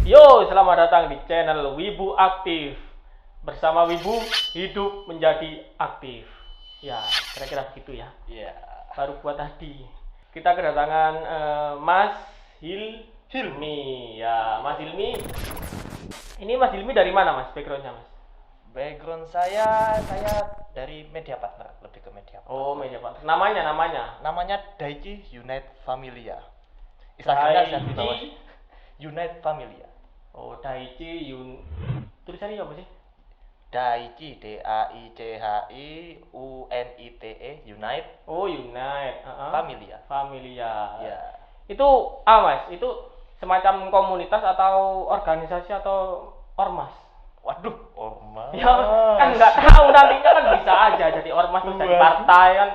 Yo, selamat datang di channel Wibu Aktif. Bersama Wibu, hidup menjadi aktif. Ya, kira-kira begitu ya. Iya. Baru buat tadi. Kita kedatangan Mas Hilmi. Ya, Mas Hilmi. Ini Mas Hilmi dari mana, Mas? Backgroundnya, Mas? Background saya dari media partner, lebih ke media partner. Oh, media partner. Namanya. Namanya Daichi Unite Familia. Instagramnya saya di bawah. Daichi. Unite Familia. Oh, Daichi tulisannya apa sih? Daichi DAICHI Unite Oh, Unite. Familia. Familia. Ya. Itu Mas, itu semacam komunitas atau organisasi atau ormas? Waduh, ormas. Ya kan nggak tahu, nantinya kan bisa aja jadi ormas terus jadi partai kan.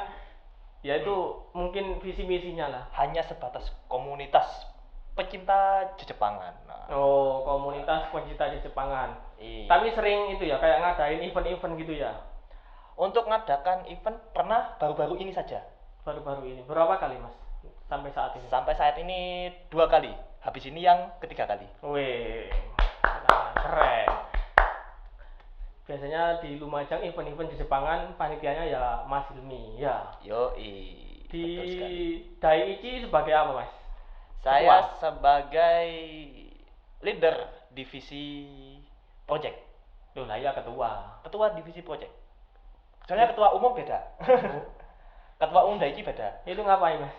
Ya itu mungkin visi misinya lah. Hanya sebatas komunitas pecinta Jepangan. Nah, Oh, komunitas pencinta Jepangan. iya. Tapi sering itu ya kayak ngadain event-event gitu ya. Untuk ngadakan event pernah baru-baru ini saja. Baru-baru ini. Berapa kali, Mas? Sampai saat ini? Sampai saat ini 2 kali. Habis ini yang ketiga kali. Wih, keren. Biasanya di Lumajang event-event di Jepangan panitianya ya Mas Hilmi ya. Yoi. Di Betul sekali. Daichi sebagai apa, Mas? Saya Ketua. sebagai leader divisi project. Loh lah ya ketua. Ketua divisi project. Soalnya ketua umum beda. Ketua umum Daichi beda. Itu ngapain, Mas?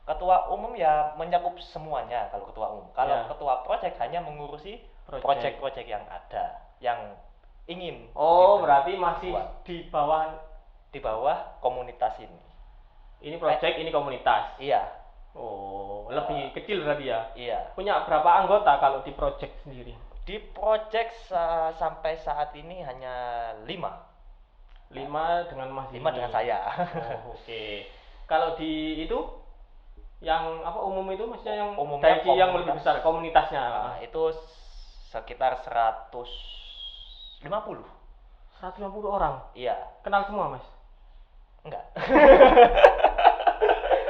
Ketua umum ya menyakup semuanya kalau ketua umum. Kalau Ya. ketua project hanya mengurusi project-project yang ada, yang ingin. Oh, dibuat berarti masih di bawah komunitas ini. ini project, ini komunitas. Iya, Oh, lebih kecil berarti ya. iya. Punya berapa anggota kalau di project sendiri? Di project sampai saat ini hanya 5. 5 dengan Mas 5 Hilmi. dengan saya. Oh, oke. Kalau di itu yang apa umum itu maksudnya yang Umumnya Daichi yang lebih komunitas. besar komunitasnya. Nah, itu sekitar 150. 150 orang. Iya, Kenal semua, Mas? enggak.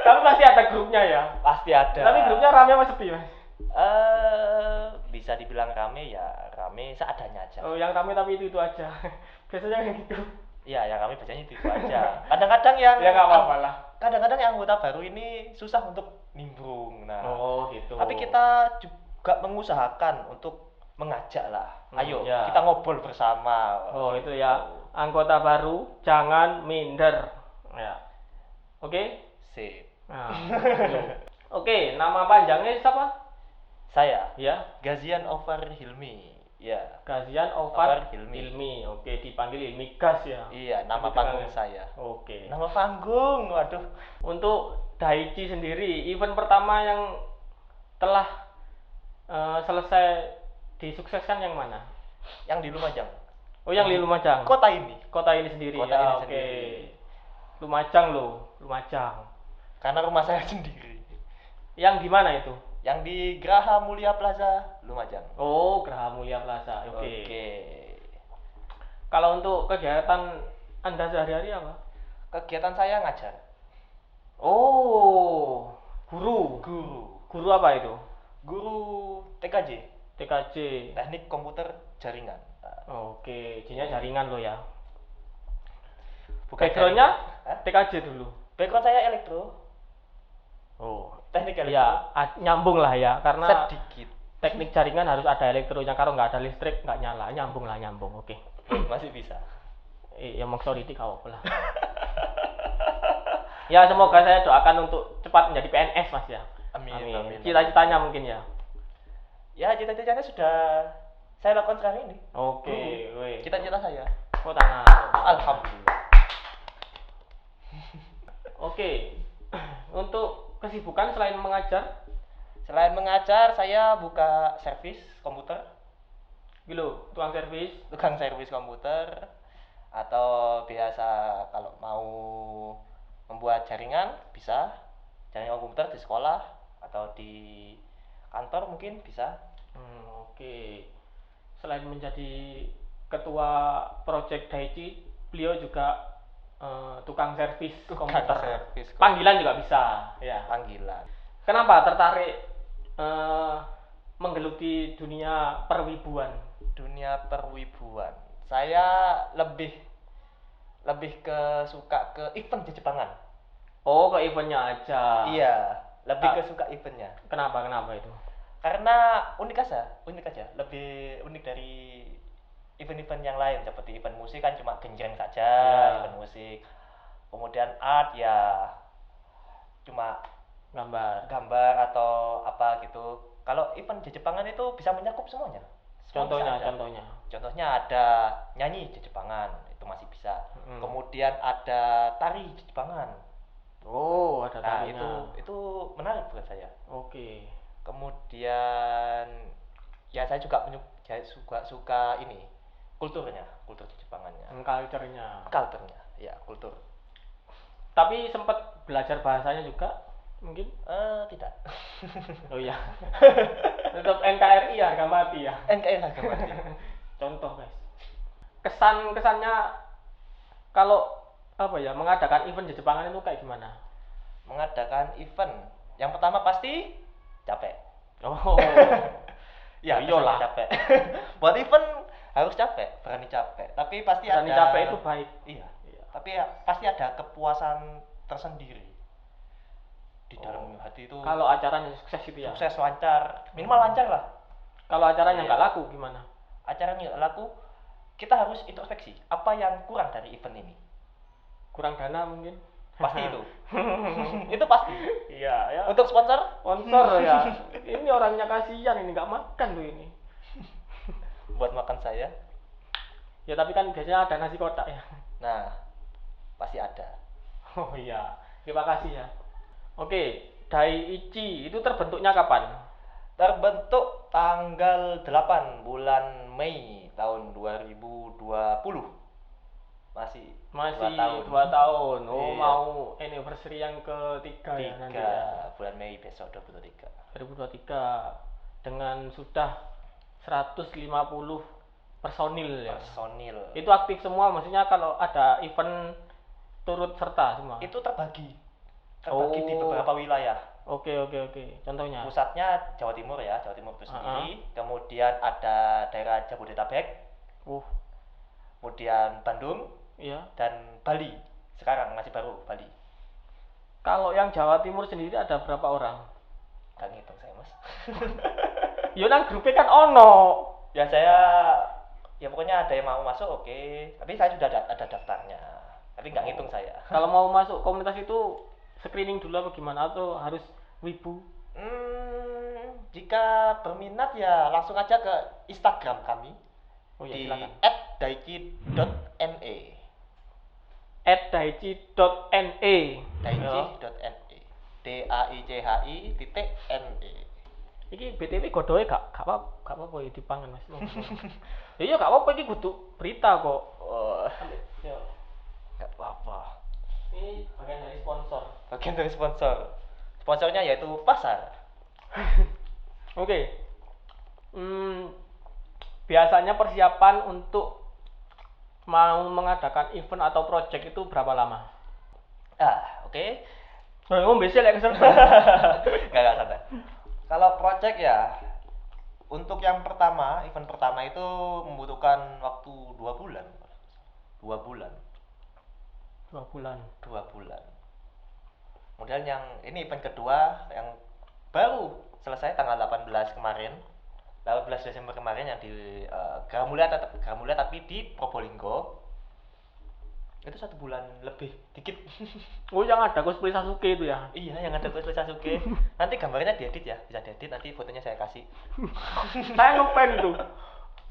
Tapi pasti ada grupnya ya. Pasti ada. Tapi grupnya rame apa sepi, Mas? Bisa dibilang rame ya, rame seadanya aja. Oh, yang rame tapi itu aja. Biasanya kayak gitu. Iya, yang rame biasanya itu aja. Kadang-kadang yang Ya nggak apa-apa lah. Kadang-kadang yang anggota baru ini susah untuk nimbrung. Nah, Oh, gitu. tapi kita juga mengusahakan untuk mengajak lah. Ayo, ya. kita ngobrol bersama. Oh, itu ya. Anggota baru jangan minder. Ya. Oke? Sip. Nah, yuk. Oke, nama panjangnya siapa? Saya Ya, Gazian Over Hilmi. Ya. Gazian Over Hilmi. Hilmi. Oke, dipanggil Hilmi Gas ya. Iya, nama Gitu panggung kan. saya. Oke. Nama panggung, waduh. Untuk Daichi sendiri, event pertama yang telah selesai disukseskan yang mana? Yang di Lumajang. Oh, yang di Lumajang. Kota ini. Kota ini sendiri. Kota ya, ini oke. sendiri. Lumajang loh, Lumajang. Karena rumah saya sendiri. Yang di mana itu? Yang di Graha Mulia Plaza, Lumajang. Oh, Graha Mulia Plaza. Oke. Oke. Kalau untuk kegiatan Anda sehari-hari apa? Kegiatan saya ngajar. Oh, guru. Guru apa itu? Guru TKJ, TKJ. Teknik Komputer Jaringan. Oke, J-nya jaringan lo ya. Bukan Backgroundnya jaringan. Hah? TKJ dulu. Background saya elektro. Oh, Teknik elektro. ya nyambung lah ya, karena Sedikit. teknik jaringan harus ada elektronya. Kalau nggak ada listrik nggak nyala, nyambung lah nyambung. Oke. Masih bisa. Ya mau sorry kau lah. Ya semoga saya doakan untuk cepat menjadi PNS, Mas ya. Amin. Cita-citanya mungkin ya. Ya, cita-citanya sudah saya lakukan sekarang ini. Oke, weh. Cita-cita saya. Oh, tangan. Alhamdulillah. Oke. Untuk kesibukan selain mengajar, Selain mengajar, saya buka servis komputer, gitu, tukang servis. tukang servis komputer, atau biasa kalau mau membuat jaringan bisa, jaringan komputer di sekolah atau di kantor mungkin bisa. Oke. Selain menjadi ketua project Daichi, beliau juga tukang servis komputer. servis komputer. Panggilan juga bisa, ya. Panggilan. Kenapa tertarik menggeluti dunia perwibuan? Dunia perwibuan. Saya lebih lebih ke suka ke event Jepangan. Oh, ke eventnya aja. Iya, lebih Ah. ke suka eventnya. Kenapa itu? Karena unik aja, lebih unik dari event-event yang lain seperti event musik kan cuma genjreng saja, Iya. event musik. Kemudian art ya cuma gambar atau apa gitu. Kalau event Jepangan itu bisa mencakup semuanya. Semua bisa ada. Contohnya ada nyanyi Jepangan, itu masih bisa. Kemudian ada tari Jepangan. Oh, ada Nah, tarinya. itu menarik buat saya. Oke. Kemudian ya saya juga suka ini kultur Jepangannya. Culture-nya, ya kultur. Tapi sempat belajar bahasanya juga mungkin? Tidak. Oh iya. Tetap NKRI harga mati ya. NKRI harga mati. Contoh guys. Kesannya kalau apa ya mengadakan event di Jepangan itu kayak gimana? Mengadakan event, yang pertama pasti capek. Oh. Ya, iyalah. Capek. Buat event harus capek, berani capek. Tapi pasti berani ada. capek itu baik. Iya. Tapi ya, pasti ada kepuasan tersendiri di dalam hati itu. Kalau acaranya sukses itu ya. Sukses, lancar, minimal lancar lah. Kalau acaranya nggak laku gimana? Acaranya nggak laku, kita harus introspeksi apa yang kurang dari event ini. Kurang dana mungkin. Pasti itu. Itu pasti. Iya ya. Untuk sponsor ya. Ini orangnya kasihan, ini nggak makan loh ini. Buat makan saya. Ya tapi kan biasanya ada nasi kotak ya. Nah, pasti ada. Oh iya, terima kasih ya. Oke, Daiichi itu terbentuknya kapan? Terbentuk tanggal 8 bulan Mei tahun 2020. Masih 2 tahun. Oh, iya. mau anniversary yang ketiga ya nanti ya. Bulan Mei besok 2023. 2023 dengan sudah 150 personil ya. Itu aktif semua, maksudnya kalau ada event turut serta semua. Itu terbagi di beberapa wilayah. Oke. Contohnya? Pusatnya Jawa Timur itu sendiri. Kemudian ada daerah Jabodetabek. Kemudian Bandung. Iya. Dan Bali. Sekarang masih baru Bali. Kalau yang Jawa Timur sendiri ada berapa orang? Gak ngitung saya mas. Ya nang grupnya kan ono. Ya saya, ya pokoknya ada yang mau masuk oke. Tapi saya sudah ada daftarnya. Tapi nggak ngitung saya. Kalau mau masuk komunitas itu screening dulu apa gimana, atau harus wibu? Jika berminat ya langsung aja ke Instagram kami. Oh ya, di silakan. @daichi.ne. @daichi.ne. daichi.ne. DAICHI.NE. Iki BTW godoe gak apa-apa ya dipangan Mas. Iya gak apa-apa, iki kudu berita kok. Oh, Ya. nggak apa-apa. Ini bagian dari sponsor. Sponsornya yaitu pasar. Oke. Biasanya persiapan untuk mau mengadakan event atau project itu berapa lama? Oke. Ngombe sih lek kesel. Enggak santai. Kalau project ya, untuk yang pertama, event pertama itu membutuhkan waktu 2 bulan. 2 bulan. Kemudian yang ini event kedua yang baru selesai tanggal 18 kemarin. 18 Desember kemarin yang di Gramulya tapi di Probolinggo. Itu 1 bulan lebih dikit. Oh, yang ada cosplay Sasuke itu ya? Iya, yang ada cosplay Sasuke. Nanti gambarnya diedit ya, bisa diedit, nanti fotonya saya kasih. Saya ngefans itu.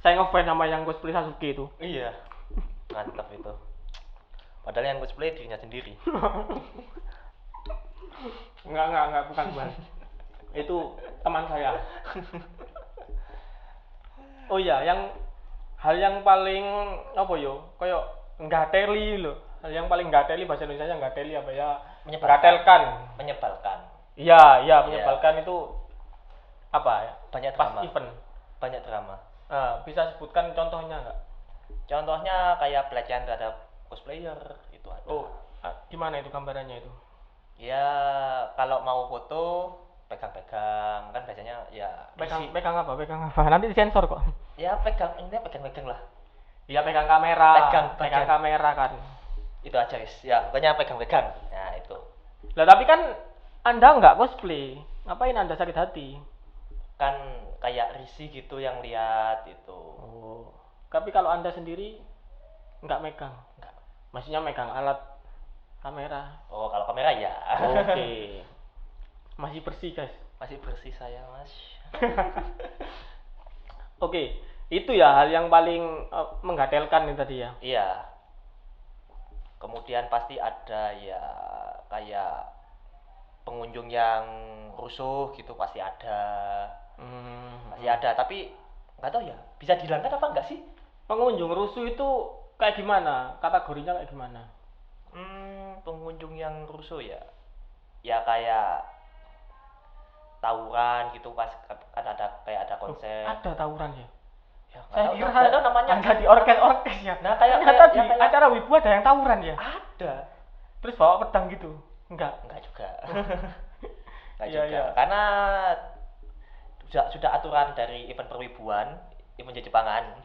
Saya ngefans sama yang cosplay Sasuke itu. Iya. Mantap itu. Padahal yang cosplay dirinya sendiri. Enggak, bukan. Itu teman saya. Oh iya, hal yang paling apa yo? Kayak nggateli lho. Hal yang paling nggateli, bahasa Indonesia nggateli apa ya? Menyebalkan. Iya, menyebalkan itu apa ya? Banyak pas drama. event. Banyak drama. Bisa sebutkan contohnya nggak? Contohnya kayak pelecehan terhadap cosplayer itu ada. Gimana itu gambarannya itu? Ya, kalau mau foto pegang-pegang kan biasanya ya pegang apa nanti disensor kok. Ya pegang lah. Iya pegang kamera. Pegang kamera kan. Itu aja guys. Ya pokoknya pegang-pegang. Nah itu. Lah tapi kan Anda nggak cosplay, ngapain Anda sakit hati? Kan kayak risih gitu yang lihat itu. Oh. Tapi kalau Anda sendiri nggak megang? Nggak. Maksudnya megang alat kamera? Oh kalau kamera ya. Oke. Masih bersih guys. Masih bersih saya mas. Oke, itu ya hal yang paling menggatelkan ini tadi ya. Iya. Kemudian pasti ada ya kayak pengunjung yang rusuh gitu pasti ada. Masih ada, tapi nggak tahu ya bisa dihilangkan apa enggak sih? Pengunjung rusuh itu kayak gimana? Kategorinya kayak gimana? Pengunjung yang rusuh ya kayak tawuran gitu pas kan ada konser. Ada tawuran ya? Ya, saya kira nggak tahu namanya. Ada di orkes ya. Nah kayak di acara wibu ada yang tawuran ya? Ada. Terus bawa pedang gitu? Enggak juga. Enggak juga. Iya. Karena sudah aturan dari event perwibuan, event Jepangan.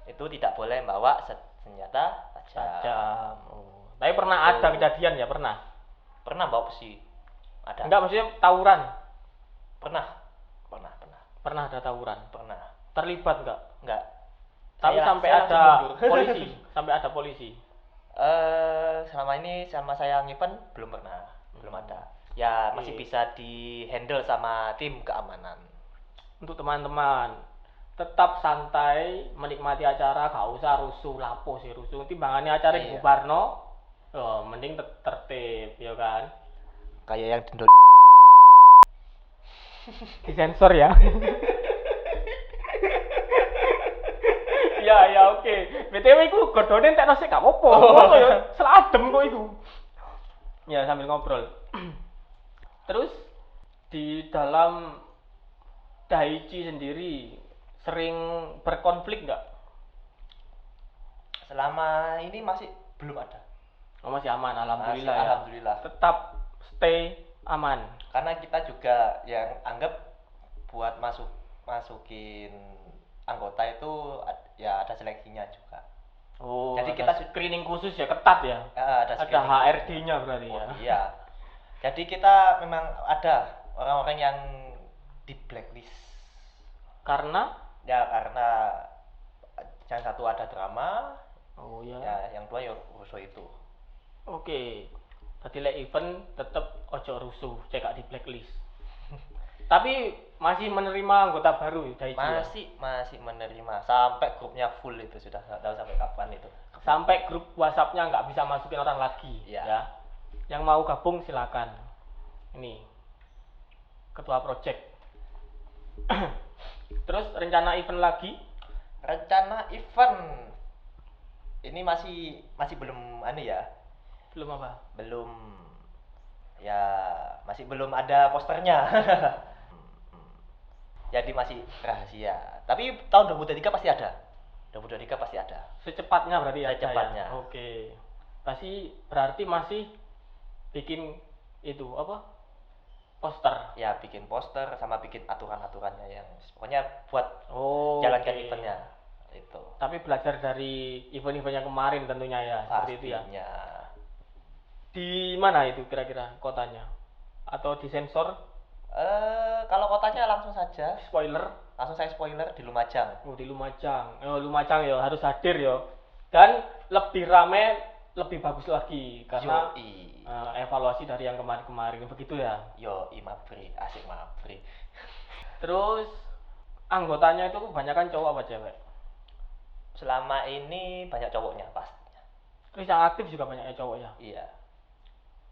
Itu tidak boleh bawa senjata tajam. Tapi pernah ada kejadian ya, pernah bawa besi. Ada. Enggak, maksudnya tawuran. Pernah ada tawuran? Pernah. Terlibat enggak? Tapi sampai ada polisi, selama ini sama saya event belum ada. Ya masih bisa di handle sama tim keamanan. Untuk teman-teman tetap santai menikmati acara, gak usah rusuh, lapo sih rusuh. Timbangannya acara di Bubarno, mending tertib, ya kan? Kayak yang dendol disensor ya. ya oke. BTW iku godhone entekno sik gak apa-apa. Kok ya seladem kok iku. Ya sambil ngobrol. Terus di dalam Daichi sendiri sering berkonflik nggak? Selama ini masih belum ada. Oh, masih aman, alhamdulillah ya. Alhamdulillah. Tetap stay aman. Karena kita juga yang anggap buat masukin anggota itu ya ada seleksinya juga. Oh, jadi kita screening khusus ya, ketat ya. Ada HRD-nya berarti ya. Iya. Jadi kita memang ada orang-orang yang di blacklist. Karena yang satu ada drama. Oh iya. Ya, yang dua ya rusuh itu. Oke. Tadi event tetap ojo rusuh, cek di blacklist. Tapi masih menerima anggota baru Daichi. Masih menerima sampai grupnya full itu sudah nggak tahu sampai kapan itu. Sampai grup WhatsApp-nya nggak bisa masukin orang lagi ya. Yang mau gabung silakan. Ini ketua project. Terus rencana event lagi? Rencana event ini masih belum ya. Belum apa? Belum. Ya, masih belum ada posternya. Jadi masih rahasia. Tapi tahun 2023 pasti ada. 2023 pasti ada. Secepatnya berarti ya? Secepatnya. Oke. Berarti masih bikin itu apa? Poster. Ya, bikin poster sama bikin aturan-aturannya yang pokoknya buat jalankan eventnya itu. Tapi belajar dari event-event yang kemarin tentunya ya, seperti itu ya. Di mana itu kira-kira kotanya? Atau di sensor? Kalau kotanya langsung saja. Spoiler. Langsung saya spoiler di Lumajang. Oh, di Lumajang. Lumajang ya harus hadir ya. Dan lebih rame, lebih bagus lagi karena evaluasi dari yang kemarin-kemarin begitu ya. Mabri, asik Mabri. Terus anggotanya itu kebanyakan cowok apa cewek? Selama ini banyak cowoknya pastinya. Terus yang aktif juga banyaknya cowok ya? Iya.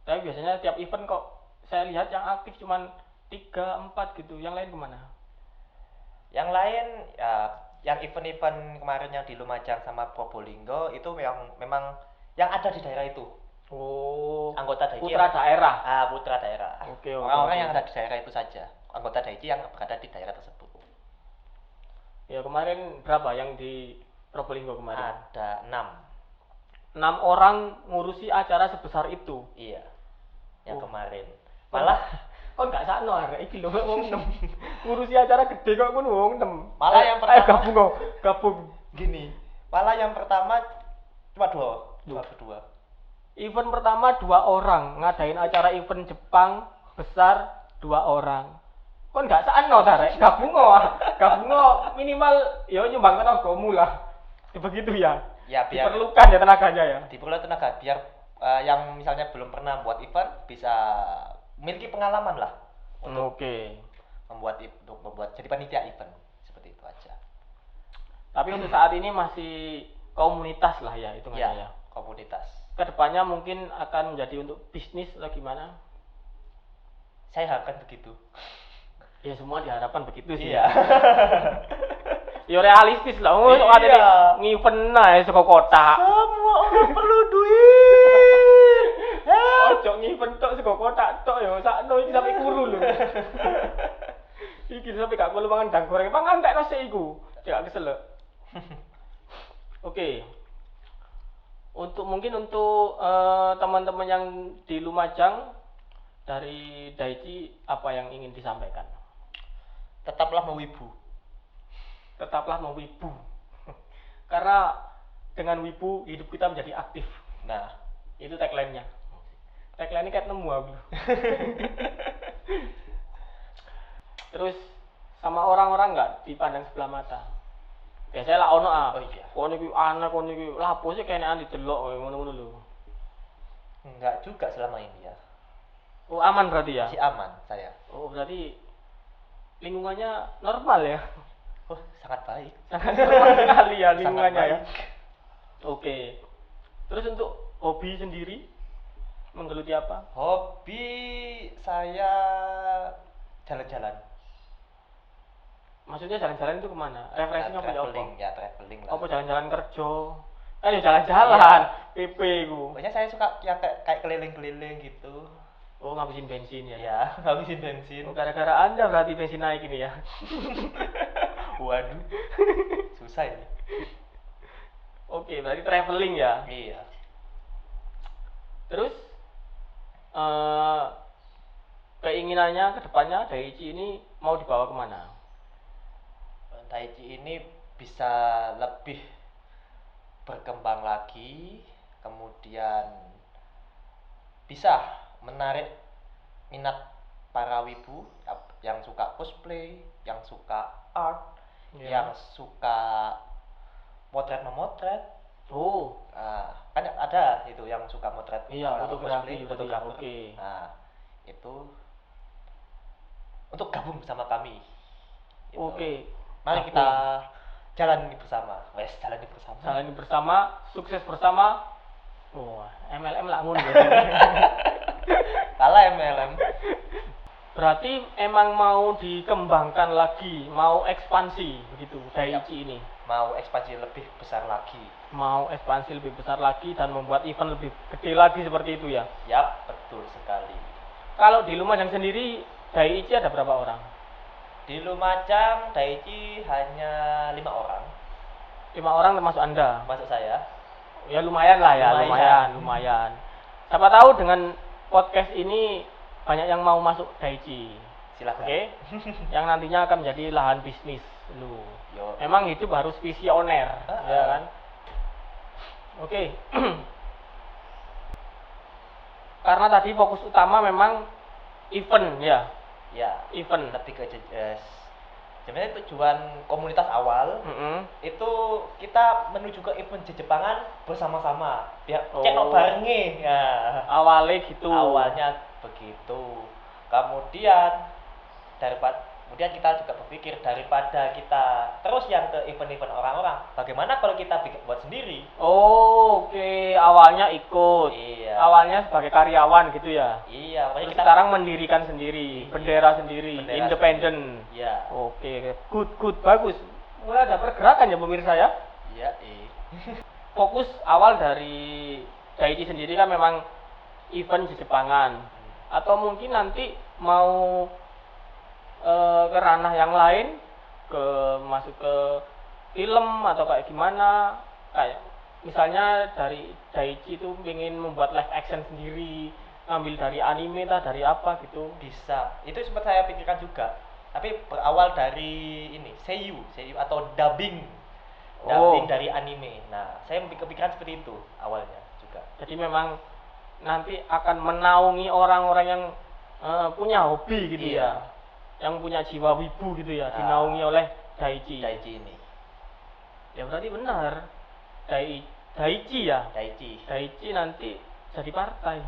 Tapi biasanya tiap event kok saya lihat yang aktif cuman 3-4 gitu. Yang lain kemana? Yang lain ya, yang event-event kemarin yang di Lumajang sama Probolinggo itu memang yang ada di daerah itu. Oh, anggota Daichi putra daerah. Putra daerah. Oke. Orang-orang yang ada di daerah itu saja. Anggota Daichi yang berada di daerah tersebut. Ya, kemarin berapa yang di Probolinggo kemarin? Ada 6 orang ngurusi acara sebesar itu. Iya. Yang kemarin. Malah kok kon gak sakno arek iki lho wong 6. Ngurusi acara gede kok ngono wong 6. Malah yang Ayo pertama- gabung kok, gabung. Gini, malah yang pertama cuma dua berdua. Event pertama 2 orang, ngadain acara event Jepang besar 2 orang. Kon gak sakno ta rek, gabung minimal ya nyumbang tenagamu lah. Begitu ya. Ya biar Diperlukan ya tenaganya ya. diperlukan tenaga biar yang misalnya belum pernah buat event bisa memiliki pengalaman lah untuk Oke. membuat jadi panitia event seperti itu aja. Tapi untuk saat ini masih komunitas lah ya hitungannya ya. Komunitas. Kedepannya mungkin akan menjadi untuk bisnis atau gimana? Saya harapkan begitu. Ya semua diharapkan begitu sih. Iya. Ya realistis lah. Oh, Iya. katanya ngiven ae saka kota. Semua orang perlu duit. Ojo ngiven tok saka kota tok ya sakno iki sampe kuru lho. Iki sampe gak perlu mangan dang goreng, mangan tekno sik iku. Gak kesel. Oke. Mungkin untuk teman-teman yang di Lumajang dari Daichi apa yang ingin disampaikan? Tetaplah mewibu. Tetaplah mewibu. Karena dengan wibu hidup kita menjadi aktif. Nah, Itu tagline-nya. Tagline-nya kayak nemu aku. Terus sama orang-orang nggak dipandang sebelah mata. Biasanya lah ono ah. Oh iya. Kono iki aneh, kono iki lapo sih kenekan didelok kowe ngono-ngono lho. enggak juga selama ini ya. Oh, aman berarti ya? Masih aman saya. Oh, berarti lingkungannya normal ya. Oh, sangat baik. Sangat normal sekali ya Sangat lingkungannya ya. baik. Oke. Terus untuk hobi sendiri menggeluti apa? Hobi saya jalan-jalan. Maksudnya jalan-jalan itu kemana? Refreshing apa ya? Traveling ya, traveling lah. Apa jalan-jalan kerja? Kan ya jalan-jalan, PP ku. Pokoknya saya suka ya kayak keliling-keliling gitu. Oh, ngabisin bensin ya? Ya, ngabisin bensin. Oh, gara-gara Anda berarti bensin naik ini ya? Waduh. Susah ini. Oke, berarti traveling ya? Iya. Terus, keinginannya ke depannya Daichi ini mau dibawa kemana? Daichi ini bisa lebih berkembang lagi, kemudian bisa menarik minat para wibu yang suka cosplay, yang suka art, Iya. yang suka memotret. Oh, Kan ada itu yang suka motret, iya, cosplay, fotografi berarti ya, fotografer. oke. Nah, itu untuk gabung bersama kami. Gitu. Oke. Mari Gabung. kita jalani bersama. Jalani bersama. Jalani bersama, sukses bersama. Wah, MLM lah ngono. Kalah MLM. Berarti emang mau dikembangkan lagi, mau ekspansi begitu Daichi ini. Mau ekspansi lebih besar lagi. Mau ekspansi lebih besar lagi dan membuat event lebih gede lagi seperti itu ya. Yap, betul sekali. Kalau di Lumajang sendiri Daichi ada berapa orang? Di Lumajang, Daichi hanya 5 orang. 5 orang termasuk Anda. Masuk saya. Ya lumayan lah ya, lumayan. Siapa tahu dengan podcast ini banyak yang mau masuk Daichi. Silakan. Oke. Yang nantinya akan menjadi lahan bisnis lu. Yo. Emang hidup harus visioner, ya kan? Oke. Karena tadi fokus utama memang event ya, Ya, event. lebih ke sebenarnya tujuan komunitas awal itu kita menuju ke event Jepangan bersama-sama biar Oh. cekno barenge ya. Awalnya gitu. Awalnya begitu, kemudian kemudian kita juga berpikir daripada kita terus yang ke event-event orang-orang, bagaimana kalau kita buat sendiri. Oh, oke. Awalnya ikut. Iya. Awalnya sebagai karyawan gitu ya. Iya, makanya Terus kita sekarang mendirikan sendiri, Iya. bendera sendiri, Bendera independen. sendiri. Iya. Oke, good, bagus. Mulai ada pergerakan ya pemirsa ya. Iya, Fokus awal dari Daichi sendiri kan memang event di Jepangan. Atau mungkin nanti mau ke ranah yang lain, masuk ke film atau kayak gimana, kayak misalnya dari Daichi itu ingin membuat live action sendiri ngambil dari anime tah, dari apa gitu. Bisa. Itu sempat saya pikirkan juga. Tapi berawal dari ini, seiyu atau dubbing. Dubbing Oh. dari anime. Nah, saya kepikiran seperti itu awalnya juga. Jadi memang nanti akan menaungi orang-orang yang punya hobi gitu Iya. ya. Yang punya jiwa wibu gitu ya, Nah, dinaungi oleh Daichi. Daichi ini. Ya berarti benar. Daichi ya. Daichi. Daichi nanti jadi partai.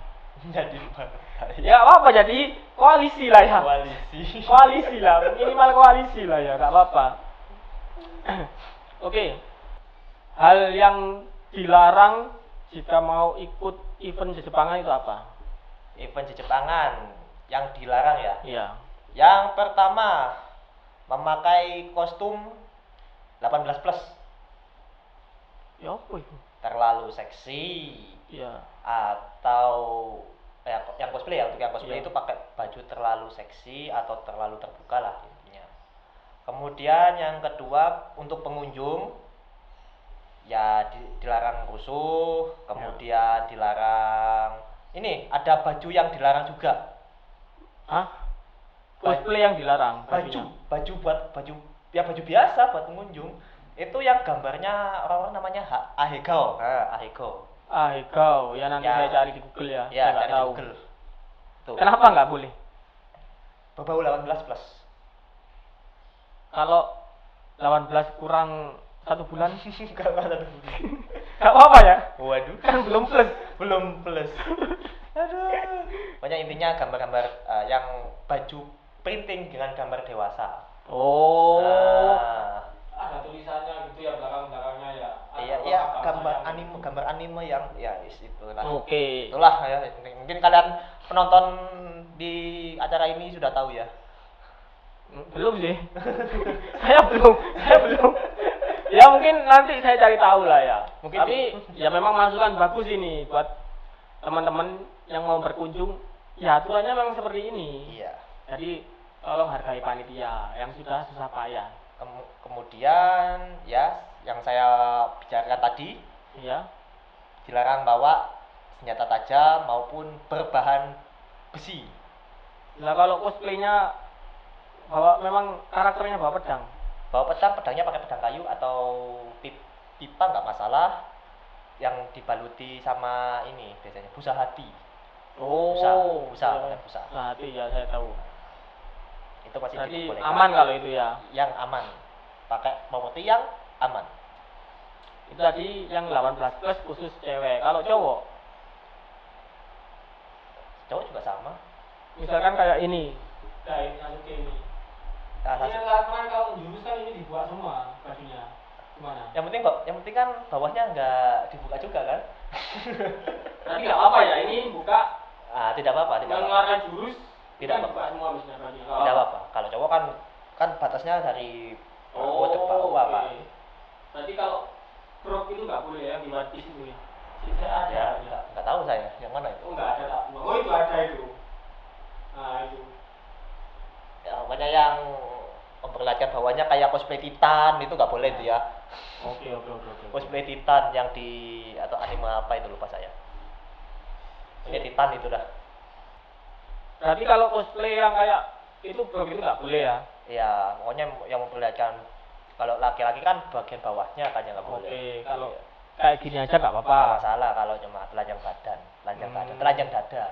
Jadi partai. Ya apa jadi koalisi lah ya. Koalisi. Koalisi lah, minimal koalisi lah ya, gak apa-apa. Oke. Hal yang dilarang jika mau ikut event Jepangan itu apa? Event Jepangan yang dilarang ya. Iya. Yang pertama, memakai kostum 18 plus. Ya apa itu? Terlalu seksi. Iya. Atau yang cosplay ya, untuk yang cosplay Iya. itu pakai baju terlalu seksi atau terlalu terbuka lah intinya. Kemudian yang kedua, untuk pengunjung ya dilarang rusuh, kemudian dilarang ini ada baju yang dilarang juga. Hah? Cosplay yang dilarang Baju baju biasa buat pengunjung. Itu yang gambarnya orang-orang namanya Ahegao. Ahegao. Ahegao, ya nanti Ya. saya cari di Google ya. Ya, Saya nggak cari di tahu. Google. Tuh. Kenapa nggak boleh? Berbau 18 plus. Kalau 18 kurang 1 bulan, Kalau ada dulu. nggak apa-apa ya? Waduh. Kan belum plus. Belum plus. Aduh. Pokoknya intinya gambar-gambar yang baju printing dengan gambar dewasa. Oh. Nah, Ada tulisannya gitu ya belakang-belakangnya ya. iya gambar anime yang ya itulah. Oke. Itulah ya. Mungkin kalian penonton di acara ini sudah tahu ya. Belum sih. saya belum. Ya mungkin nanti saya cari tahu lah ya. Mungkin Tapi ya memang masukan bagus ini buat teman-teman yang mau berkunjung. Ya aturannya memang seperti ini. Iya. Jadi tolong hargai panitia yang sudah susah payah. Kemudian ya yang saya bicarakan tadi, Iya. dilarang bawa senjata tajam maupun berbahan besi. Lah kalau cosplaynya bawa memang karakternya bawa pedang. Bawa pedangnya pakai pedang kayu atau pipa nggak masalah. Yang dibaluti sama ini biasanya busa hati. Oh, busa, iya. pakai busa. Hati ya saya tahu. Itu masih Berarti diperbolehkan. aman kalau itu ya. Yang aman. Pakai properti yang aman. Itu tadi yang 18 plus khusus cewek. Kalau cowok, Cowok juga sama. misalkan kayak ini, kayak Sasuke ini. Nah, Ini kan kalau jurus kan ini dibuat semua bajunya. Gimana? yang penting kan bawahnya nggak dibuka juga kan. Nanti nggak apa ya, ini buka Tidak apa-apa, tidak apa-apa. mengeluarkan jurus. Tidak kan apa-apa. dibuka semua misalnya bajunya. Tidak apa-apa. Kalau cowok kan batasnya dari bawah ke bawah, oke. Pak. Berarti kalau crop itu nggak boleh ya dibuat di sini ya. Saya ada. Ya, nggak tahu saya yang mana itu. Oh nggak ada tak? Oh itu ada itu. Nah itu. Ya, pokoknya yang memperlihatkan bawahnya kayak cosplay Titan itu nggak boleh itu ya. Oke. Cosplay Titan yang di atau anime apa itu lupa saya. Ini Titan itu dah. Berarti kalau cosplay yang kayak itu crop itu nggak boleh ya? Ya, pokoknya yang memperlihatkan kalau laki-laki kan bagian bawahnya kan yang nggak boleh. Oke, kalau Iya. kayak gini aja nggak apa-apa. Nggak masalah kalau cuma telanjang badan, telanjang dada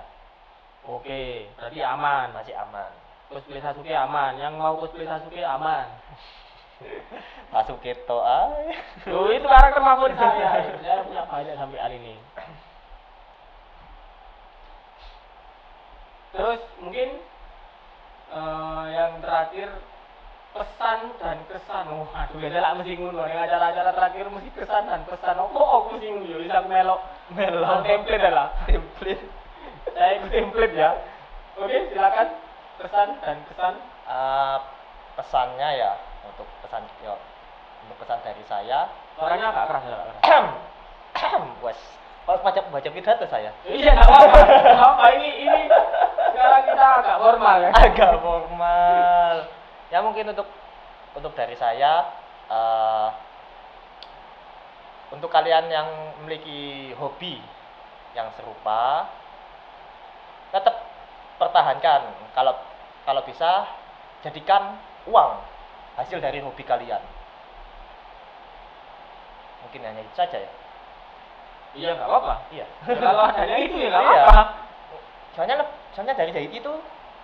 Oke, berarti aman. masih aman. Cosplay Sasuke aman. Yang mau cosplay Sasuke aman. Sasuke to ay. Loh, itu karakter favorit saya. Saya punya banyak sampai hari ini. Terus mungkin yang terakhir pesan dan kesan. Oh, aduh biasa lah mesti ngono. Yang acara-acara terakhir mesti kesan dan kesan. Oh, mesti ngono. Bisa melok template lah. Template. Saya ikut template ya. Oke, silakan pesan dan kesan. Pesannya ya untuk pesan dari saya. Orangnya agak keras ya. Agak keras. Wes, baca pidato saya. Iya, nggak apa-apa. Nggak apa-apa. Ini sekarang kita agak formal ya. Agak formal. Ya mungkin untuk dari saya untuk kalian yang memiliki hobi yang serupa pertahankan. Kalau bisa jadikan uang hasil dari hobi kalian. Mungkin hanya itu saja ya. Iya, nggak apa-apa. Iya. Ya, kalau adanya itu ya nggak Iya. apa-apa. Soalnya dari jahit itu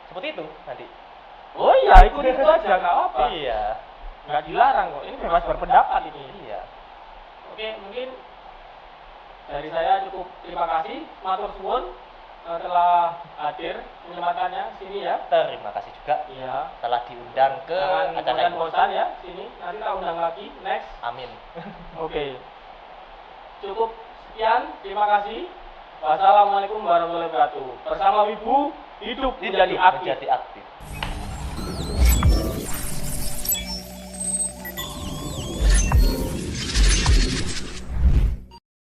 seperti itu nanti. Oh iya, ikut itu aja nggak apa-apa. Iya. Nggak dilarang kok. Ini bebas berpendapat ini. Iya. Oke, mungkin dari saya cukup. Terima kasih, matur suwun telah hadir menyempatkannya sini ya. Terima kasih juga Iya. telah diundang ke Jangan acara ini. bosan ya sini. Nanti tak undang lagi next. Amin. Oke. Cukup sekian. Terima kasih. Wassalamualaikum warahmatullahi wabarakatuh. Bersama Wibu hidup menjadi aktif. Menjadi aktif.